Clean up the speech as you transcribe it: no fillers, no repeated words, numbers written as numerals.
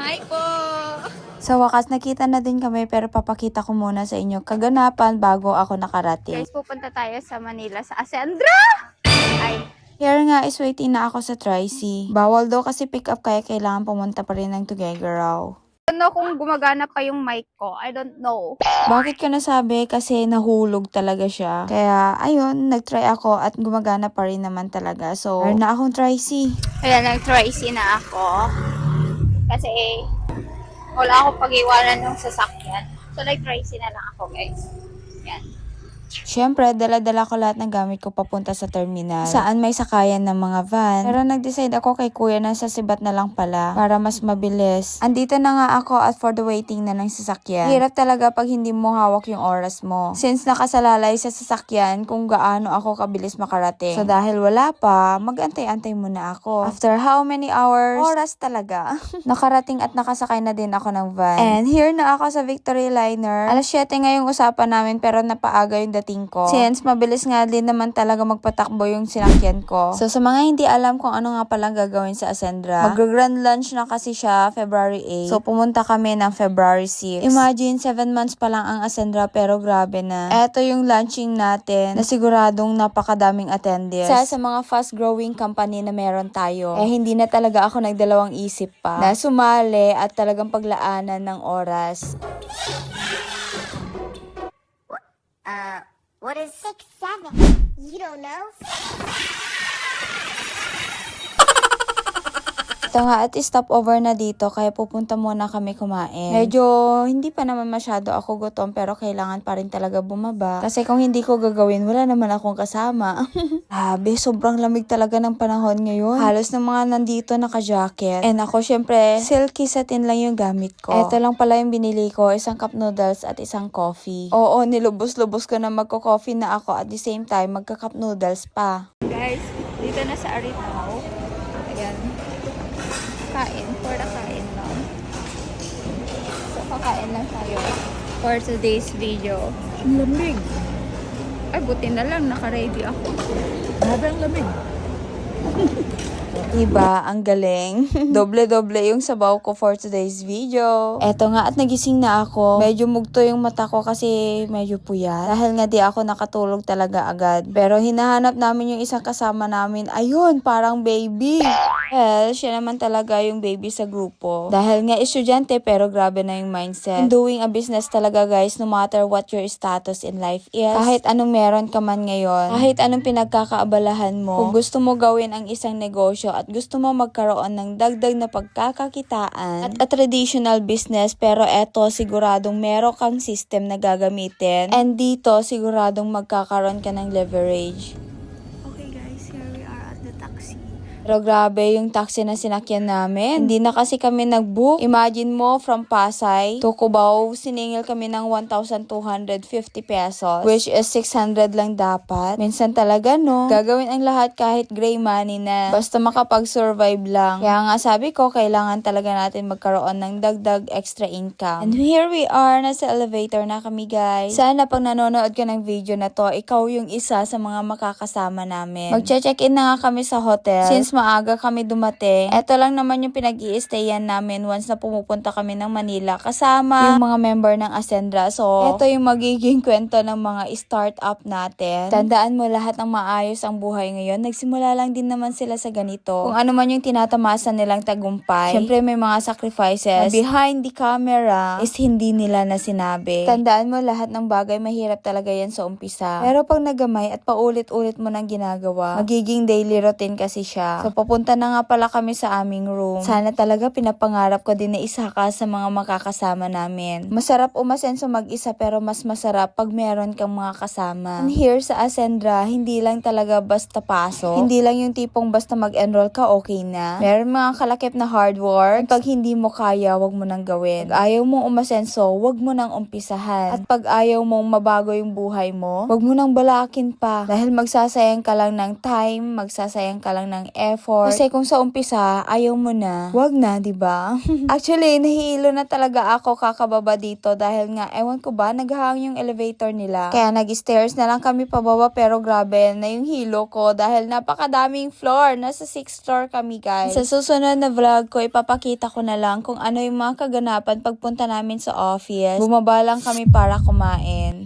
Hi po! Sa wakas, nakita na din kami pero papakita ko muna sa inyo kaganapan bago ako nakarating. Guys, pupunta tayo sa Manila sa Ascendra! Ay, Here nga is waiting na ako sa Tri-C. Bawal daw kasi pick up kaya kailangan pumunta pa rin ng Tuguegarao. ano kung gumagana pa yung mic ko? I don't know. Bakit ko nasabi? Kasi nahulog talaga siya. Kaya ayun, nagtry ako at gumagana pa rin naman talaga. So, meron na akong Tri-C. Ayan, nag-try na ako. Kasi, wala akong pag-iwanan ng sasakyan. So, nag-try na lang ako, guys. Yan. Siyempre, dala-dala ko lahat ng gamit ko papunta sa terminal. Saan may sakayan ng mga van. Pero nag-decide ako kay kuya na sa Sibat na lang pala para mas mabilis. Andito na nga ako at for the waiting na ng sasakyan. Hirap talaga pag hindi mo hawak yung oras mo. Since nakasalalay sa sasakyan kung gaano ako kabilis makarating. So dahil wala pa, mag-antay-antay muna ako. After how many hours? Oras talaga. Nakarating at nakasakay na din ako ng van. And here na ako sa Victory Liner. Alas 7 ngayong usapan namin pero napaaga yung dating ko. Since mabilis nga din naman talaga magpatakbo yung sinakyan ko. So sa mga hindi alam kung ano nga palang gagawin sa Ascendra, mag-grand launch na kasi siya February 8. So pumunta kami ng February 6. Imagine 7 months pa lang ang Ascendra pero grabe na. Eto yung launching natin na siguradong napakadaming attendees. Sa mga fast growing company na meron tayo, hindi na talaga ako nagdalawang isip pa na sumali at talagang paglaanan ng oras. What is 6-7? You don't know? Ito nga at stop over na dito kaya pupunta muna kami kumain. Medyo hindi pa naman masyado ako gutom pero kailangan pa rin talaga bumaba. Kasi kung hindi ko gagawin wala naman akong kasama. Grabe, sobrang lamig talaga ng panahon ngayon. Halos ng mga nandito naka-jacket. And ako syempre silky satin lang yung gamit ko. Ito lang pala yung binili ko, isang cup noodles at isang coffee. Oo, nilubos-lubos ko na magko-coffee na ako at the same time magka-cup noodles pa. Guys, dito na sa Aritaw. Ayan. Kain. For the kain lang. So, kakain lang tayo for today's video. Lamig. Ay, buti na lang. Naka-ready ako. Grabe ang lamig. Diba? Ang galing. Doble-doble yung sabaw ko for today's video. Eto nga at nagising na ako. Medyo mugto yung mata ko kasi medyo puyat. Dahil nga di ako nakatulog talaga agad. Pero hinahanap namin yung isang kasama namin. Ayun, parang baby. Well, siya naman talaga yung baby sa grupo. Dahil nga estudyante pero grabe na yung mindset. In doing a business talaga guys, no matter what your status in life is. Kahit anong meron ka man ngayon. Kahit anong pinagkakaabalahan mo. Kung gusto mo gawin ang isang negosyo at gusto mo magkaroon ng dagdag na pagkakakitaan at a traditional business pero eto siguradong meron kang system na gagamitin and dito siguradong magkakaroon ka ng leverage. Okay guys, here we are at the taxi. Pero grabe yung taxi na sinakyan namin. Hindi na kasi kami nag-book. Imagine mo from Pasay to Cubao, siningil kami ng 1,250 pesos which is 600 lang dapat. Minsan talaga no, gagawin ang lahat kahit gray money na. Basta makapag-survive lang. Kaya nga sabi ko, kailangan talaga natin magkaroon ng dagdag extra income. And here we are, nasa elevator na kami guys. Sana pag nanonood ka ng video na to, ikaw yung isa sa mga makakasama namin. Magche-check-in na nga kami sa hotel. Since maaga kami dumating, eto lang naman yung pinag-i-stayan namin once na pumupunta kami ng Manila kasama yung mga member ng Ascendra. So, eto yung magiging kwento ng mga startup natin. Tandaan mo lahat ng maayos ang buhay ngayon. Nagsimula lang din naman sila sa ganito. Kung ano man yung tinatamasa nilang tagumpay, syempre may mga sacrifices na behind the camera is hindi nila na sinabi. Tandaan mo lahat ng bagay mahirap talaga yan sa umpisa. Pero pag nagamay at paulit-ulit mo nang ginagawa, magiging daily routine kasi siya. So, papunta na nga pala kami sa aming room. Sana talaga pinapangarap ko din na isa ka sa mga makakasama namin. Masarap umasenso mag-isa pero mas masarap pag meron kang mga kasama. And here sa Ascendra, hindi lang talaga basta pasok. Hindi lang yung tipong basta mag-enroll ka, okay na. Meron mga kalakip na hard work. Pag hindi mo kaya, wag mo nang gawin. Pag ayaw mong umasenso, wag mo nang umpisahan. At pag ayaw mong mabago yung buhay mo, wag mo nang balakin pa. Dahil magsasayang ka lang ng time, magsasayang ka lang ng effort, effort. Kasi kung sa umpisa, ayaw mo na, wag na, di ba? Actually, nahihilo na talaga ako kakababa dito dahil nga, ewan ko ba, naghahang yung elevator nila. Kaya nag-stairs na lang kami pababa pero grabe na yung hilo ko dahil napakadaming floor. Nasa 6th floor kami, guys. Sa susunod na vlog ko, ipapakita ko na lang kung ano yung mga kaganapan pagpunta namin sa office. Bumaba lang kami para kumain.